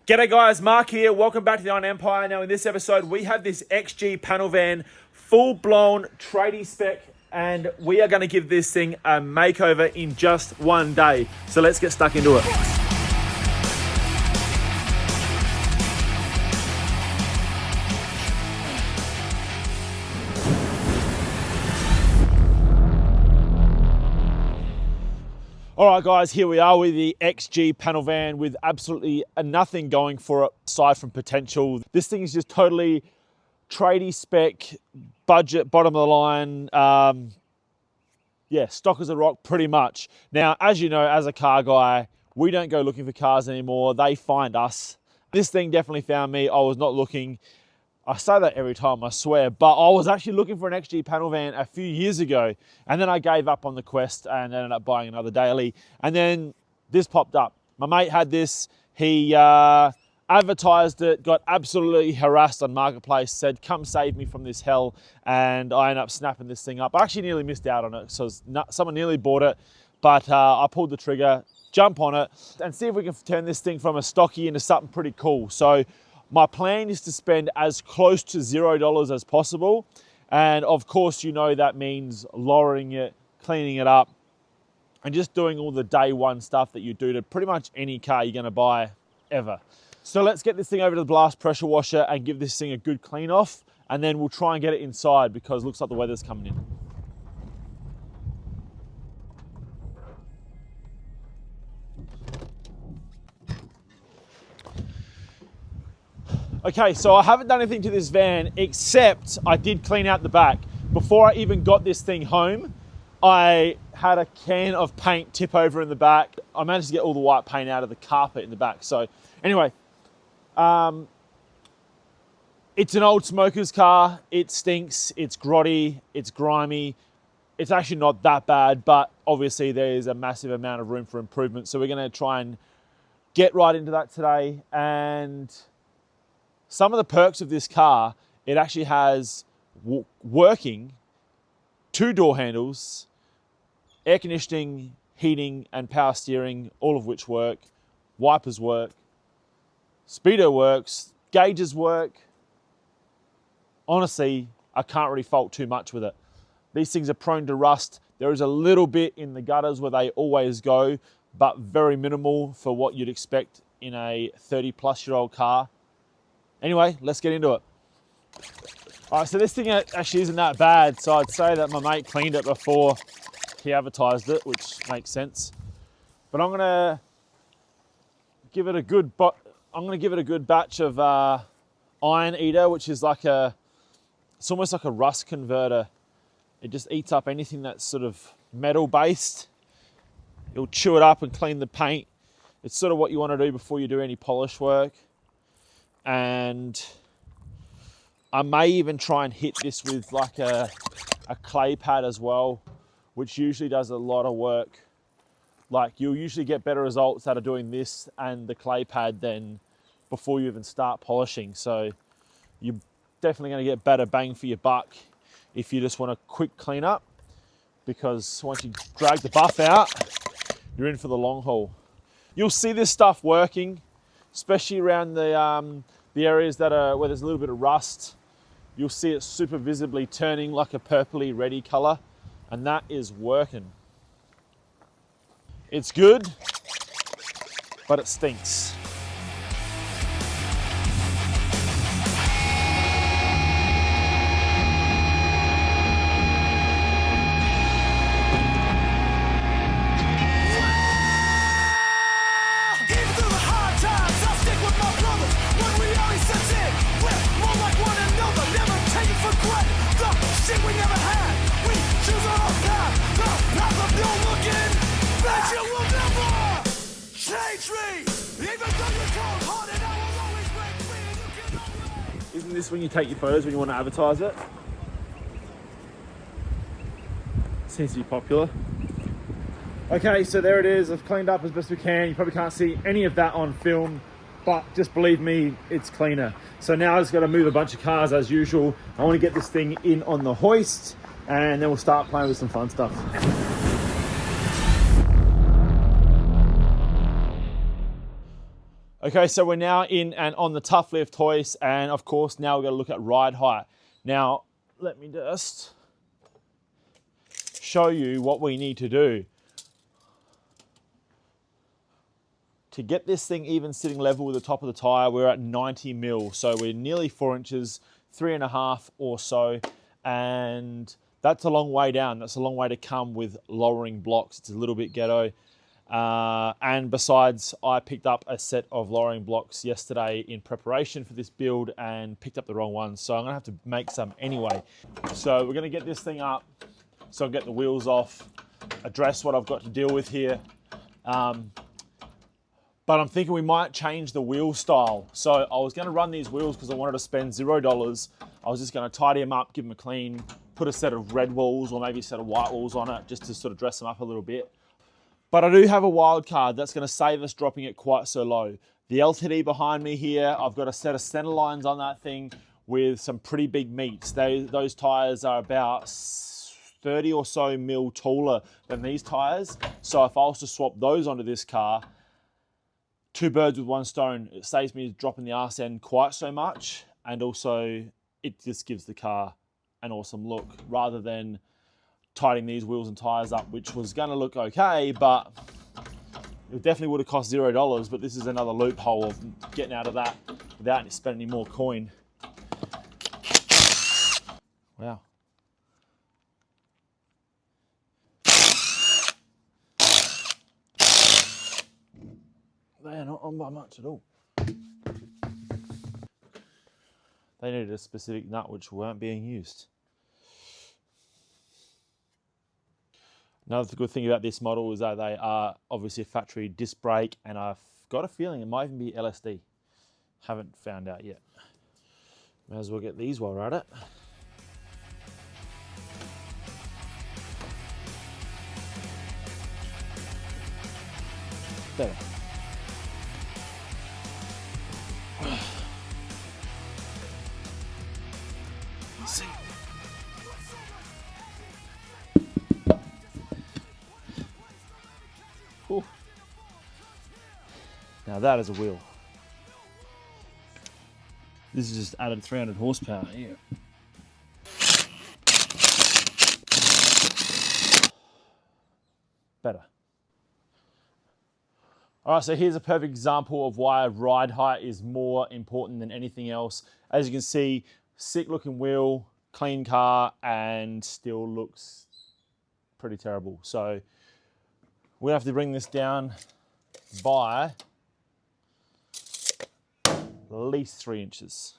G'day guys, Mark here. Welcome back to the Iron Empire. Now in this episode, we have this XG panel van, full-blown tradie spec, and we are going to give this thing a makeover in just one day. So let's get stuck into it. All right, guys, here we are with the XG panel van with absolutely nothing going for it aside from potential. This thing is just totally tradie spec, budget, bottom of the line. Stock as a rock, pretty much. Now, as you know, as a car guy, we don't go looking for cars anymore. They find us. This thing definitely found me. I was not looking. I say that every time, I swear, but I was actually looking for an XG panel van a few years ago, and then I gave up on the quest and ended up buying another daily, and then this popped up. My mate had this, he advertised it, got absolutely harassed on Marketplace, said, come save me from this hell, and I ended up snapping this thing up. I actually nearly missed out on it, so someone nearly bought it, but I pulled the trigger, jump on it, and see if we can turn this thing from a stocky into something pretty cool. So my plan is to spend as close to $0 as possible. And of course, you know that means lowering it, cleaning it up, and just doing all the day one stuff that you do to pretty much any car you're gonna buy ever. So let's get this thing over to the blast pressure washer and give this thing a good clean off, and then we'll try and get it inside because it looks like the weather's coming in. Okay, so I haven't done anything to this van except I did clean out the back. Before I even got this thing home, I had a can of paint tip over in the back. I managed to get all the white paint out of the carpet in the back. So anyway, it's an old smoker's car. It stinks, it's grotty, it's grimy. It's actually not that bad, but obviously there's a massive amount of room for improvement. So we're gonna try and get right into that today. And some of the perks of this car, it actually has working 2 door handles, air conditioning, heating, and power steering, all of which work. Wipers work, speedo works, gauges work. Honestly, I can't really fault too much with it. These things are prone to rust. There is a little bit in the gutters where they always go, but very minimal for what you'd expect in a 30-plus-year-old car. Anyway, let's get into it. All right, so this thing actually isn't that bad. So I'd say that my mate cleaned it before he advertised it, which makes sense. But I'm gonna give it a good batch of iron eater, which is it's almost like a rust converter. It just eats up anything that's sort of metal based. It'll chew it up and clean the paint. It's sort of what you want to do before you do any polish work. And I may even try and hit this with like a clay pad as well, which usually does a lot of work. Like you'll usually get better results out of doing this and the clay pad than before you even start polishing. So you're definitely going to get better bang for your buck if you just want a quick clean up, because once you drag the buff out, you're in for the long haul. You'll see this stuff working, especially around the areas where there's a little bit of rust. You'll see it super visibly turning like a purpley reddy color, and that is working. It's good, but it stinks. Isn't this when you take your photos when you want to advertise it? Seems to be popular. Okay, so there it is. I've cleaned up as best we can. You probably can't see any of that on film, but just believe me, it's cleaner. So now I just got to move a bunch of cars as usual. I want to get this thing in on the hoist, and then we'll start playing with some fun stuff. Okay, so we're now in and on the tough lift hoist, and of course now we're going to look at ride height. Now, let me just show you what we need to do to get this thing even sitting level with the top of the tire. We're at 90 mil, so we're nearly 4 inches, 3.5 or so, and that's a long way down. That's a long way to come with lowering blocks. It's a little bit ghetto. And besides, I picked up a set of lowering blocks yesterday in preparation for this build and picked up the wrong ones. So I'm gonna have to make some anyway. So we're gonna get this thing up so I can get the wheels off, address what I've got to deal with here. But I'm thinking we might change the wheel style. So I was gonna run these wheels because I wanted to spend $0. I was just gonna tidy them up, give them a clean, put a set of red walls or maybe a set of white walls on it just to sort of dress them up a little bit. But I do have a wild card that's going to save us dropping it quite so low. The LTD behind me here, I've got a set of center lines on that thing with some pretty big meats. Those tires are about 30 or so mil taller than these tires. So if I was to swap those onto this car, 2 birds with 1 stone, it saves me dropping the arse end quite so much. And also it just gives the car an awesome look rather than tidying these wheels and tires up, which was going to look okay, but it definitely would have cost $0. But this is another loophole of getting out of that without spending any more coin. Wow. They are not on by much at all. They needed a specific nut which weren't being used. Another good thing about this model is that they are obviously a factory disc brake, and I've got a feeling it might even be LSD. Haven't found out yet. May as well get these while we're at it. Better. Let's see. Ooh. Now that is a wheel. This is just added 300 horsepower here. Better. All right, so here's a perfect example of why ride height is more important than anything else. As you can see, sick looking wheel, clean car, and still looks pretty terrible. So we have to bring this down by at least 3 inches.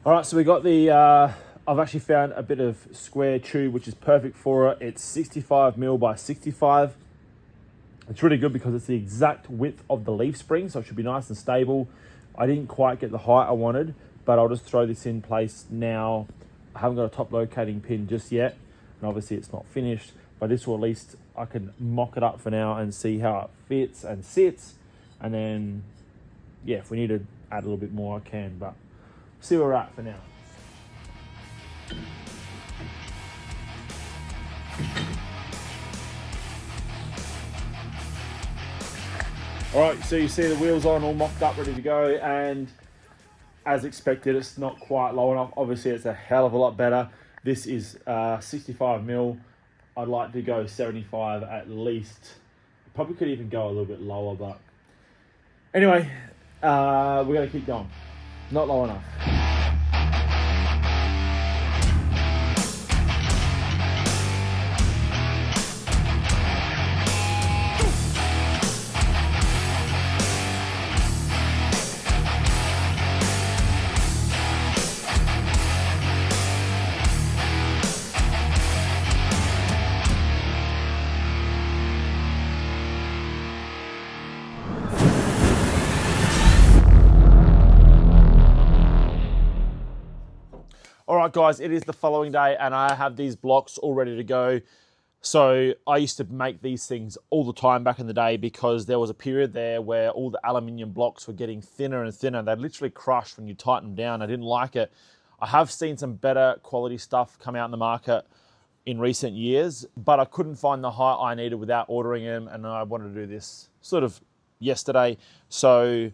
All right, so we got the, I've actually found a bit of square tube, which is perfect for it. It's 65 mil by 65. It's really good because it's the exact width of the leaf spring, so it should be nice and stable. I didn't quite get the height I wanted, but I'll just throw this in place now. I haven't got a top locating pin just yet, and obviously it's not finished, but this will at least, I can mock it up for now and see how it fits and sits. And then, yeah, if we need to add a little bit more, I can, but see where we're at for now. All right, so you see the wheels on, all mocked up, ready to go, and as expected, it's not quite low enough. Obviously, it's a hell of a lot better. This is 65 mil. I'd like to go 75 at least. Probably could even go a little bit lower, but anyway, we're gonna keep going. Not low enough. All right, guys, it is the following day and I have these blocks all ready to go. So I used to make these things all the time back in the day because there was a period there where all the aluminium blocks were getting thinner and thinner. They'd literally crush when you tighten them down. I didn't like it. I have seen some better quality stuff come out in the market in recent years, but I couldn't find the height I needed without ordering them, and I wanted to do this sort of yesterday. So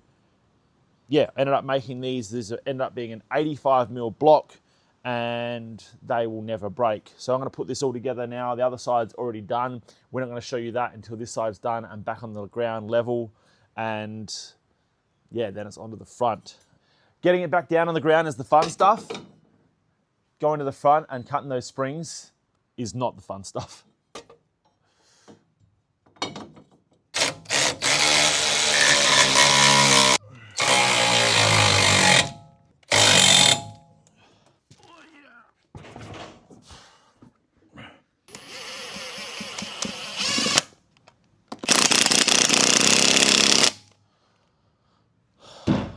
yeah, ended up making these. These ended up being an 85mm block, and they will never break. So I'm going to put this all together now. The other side's already done. We're not going to show you that until this side's done and back on the ground level. And yeah, then it's onto the front. Getting it back down on the ground is the fun stuff. Going to the front and cutting those springs is not the fun stuff.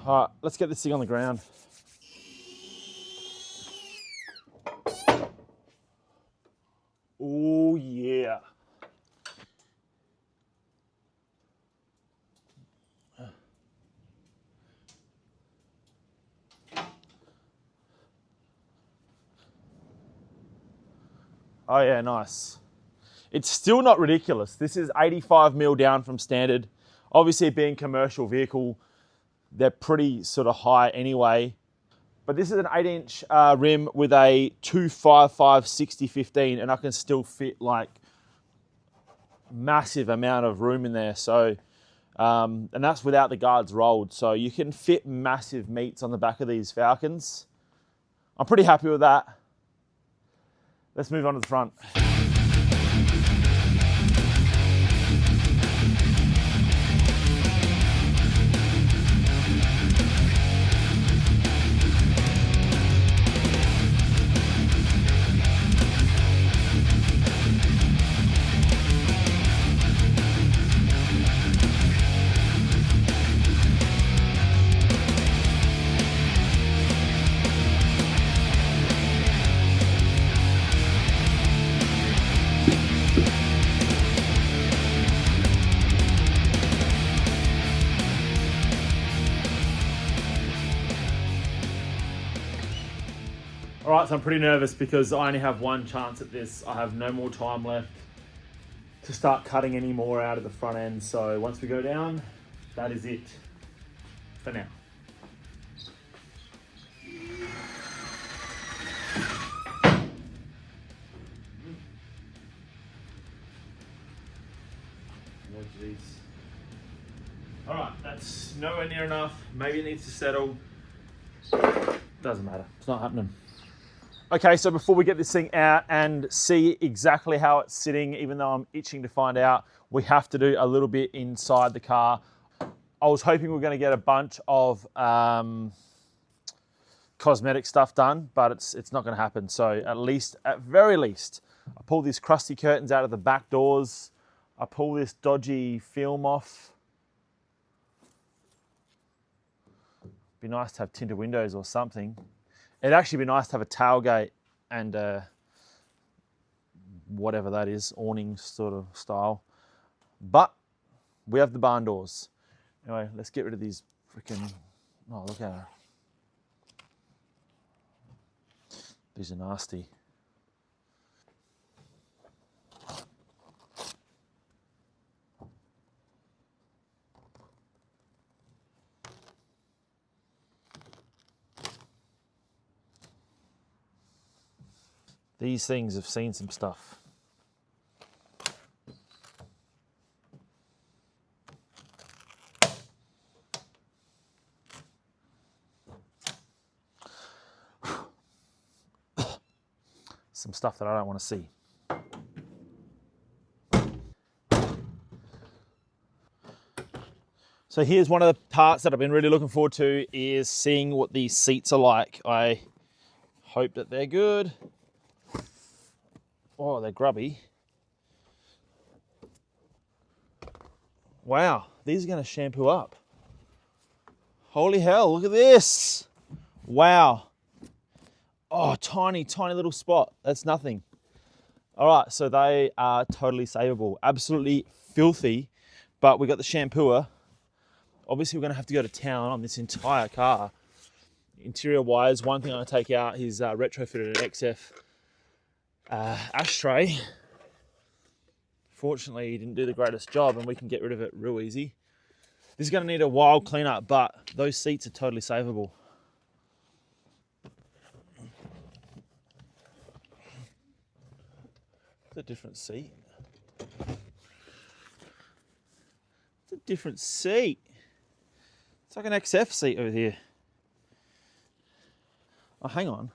All right, let's get this thing on the ground. Oh yeah. Oh yeah, nice. It's still not ridiculous. This is 85mm down from standard. Obviously being commercial vehicle, they're pretty sort of high anyway. But this is an 8-inch rim with a 255 60/15, and I can still fit like massive amount of room in there. So, and that's without the guards rolled. So you can fit massive meats on the back of these Falcons. I'm pretty happy with that. Let's move on to the front. All right, so I'm pretty nervous because I only have one chance at this. I have no more time left to start cutting any more out of the front end. So once we go down, that is it for now. All right, that's nowhere near enough. Maybe it needs to settle. Doesn't matter, it's not happening. Okay, so before we get this thing out and see exactly how it's sitting, even though I'm itching to find out, we have to do a little bit inside the car. I was hoping we were going to get a bunch of cosmetic stuff done, but it's not going to happen. So at very least, I pull these crusty curtains out of the back doors. I pull this dodgy film off. Be nice to have tinted windows or something. It'd actually be nice to have a tailgate and whatever that is, awning sort of style. But we have the barn doors. Anyway, let's get rid of these freaking, oh, look at her. These are nasty. These things have seen some stuff. Some stuff that I don't want to see. So here's one of the parts that I've been really looking forward to, is seeing what these seats are like. I hope that they're good. Oh, they're grubby. Wow, these are going to shampoo up. Holy hell, look at this. Wow. Oh, tiny, tiny little spot. That's nothing. All right, so they are totally savable. Absolutely filthy, but we got the shampooer. Obviously, we're going to have to go to town on this entire car. Interior-wise, one thing I take out is retrofitted an XF ashtray. Fortunately, he didn't do the greatest job, and we can get rid of it real easy. This is going to need a wild cleanup, but those seats are totally savable. It's a different seat. It's a different seat. It's like an XF seat over here. Oh, hang on.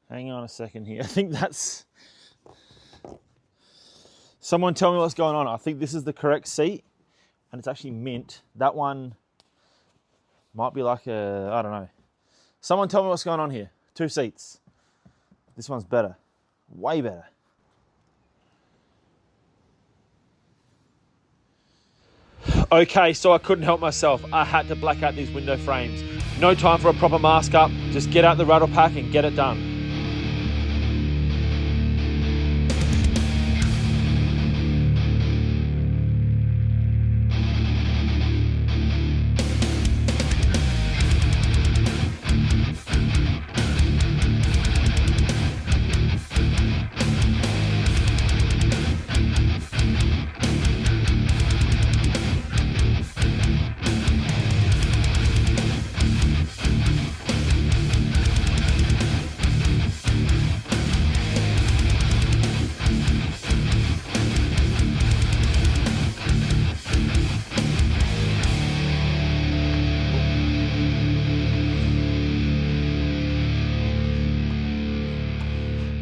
Hang on a second here. I think that's... Someone tell me what's going on. I think this is the correct seat and it's actually mint. That one might be like a, I don't know. Someone tell me what's going on here. 2 seats. This one's better. Way better. Okay, so I couldn't help myself. I had to black out these window frames. No time for a proper mask up. Just get out the rattle pack and get it done.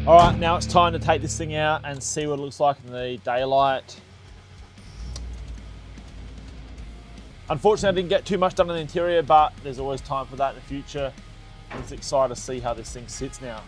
All right, now it's time to take this thing out and see what it looks like in the daylight. Unfortunately, I didn't get too much done on the interior, but there's always time for that in the future. I'm just excited to see how this thing sits now.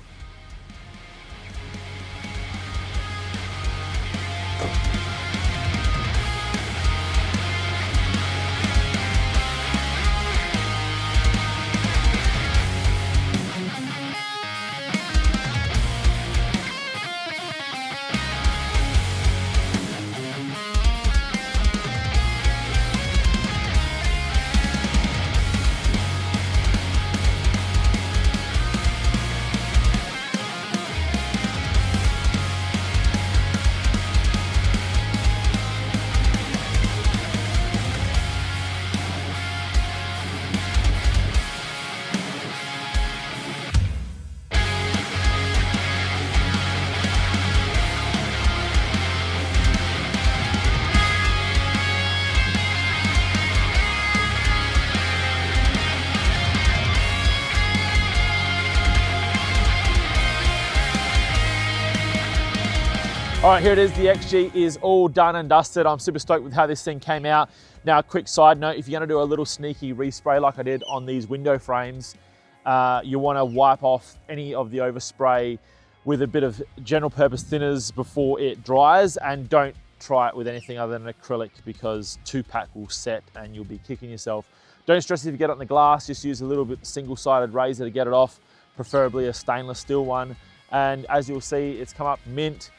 All right, here it is. The XG is all done and dusted. I'm super stoked with how this thing came out. Now, a quick side note, if you're gonna do a little sneaky respray like I did on these window frames, you wanna wipe off any of the overspray with a bit of general purpose thinners before it dries, and don't try it with anything other than acrylic because 2-pack will set and you'll be kicking yourself. Don't stress if you get it on the glass, just use a little bit single-sided razor to get it off, preferably a stainless steel one. And as you'll see, it's come up mint.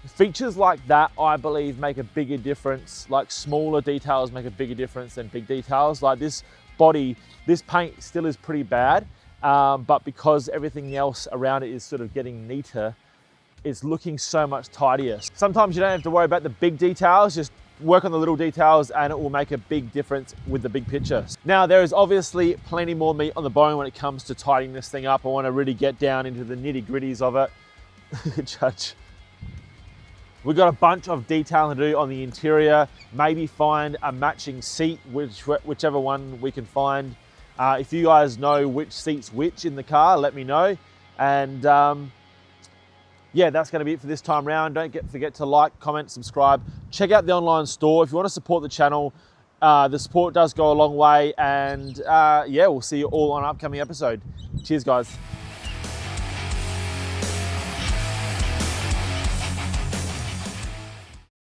Features like that, I believe, make a bigger difference. Like smaller details make a bigger difference than big details. Like this body, this paint still is pretty bad, but because everything else around it is sort of getting neater, it's looking so much tidier. Sometimes you don't have to worry about the big details, just work on the little details and it will make a big difference with the big picture. Now, there is obviously plenty more meat on the bone when it comes to tidying this thing up. I want to really get down into the nitty-gritties of it. Judge. We've got a bunch of detailing to do on the interior, maybe find a matching seat, whichever one we can find. If you guys know which seat's which in the car, let me know. And yeah, that's gonna be it for this time round. Don't forget to like, comment, subscribe. Check out the online store. If you wanna support the channel, the support does go a long way. And yeah, we'll see you all on an upcoming episode. Cheers, guys.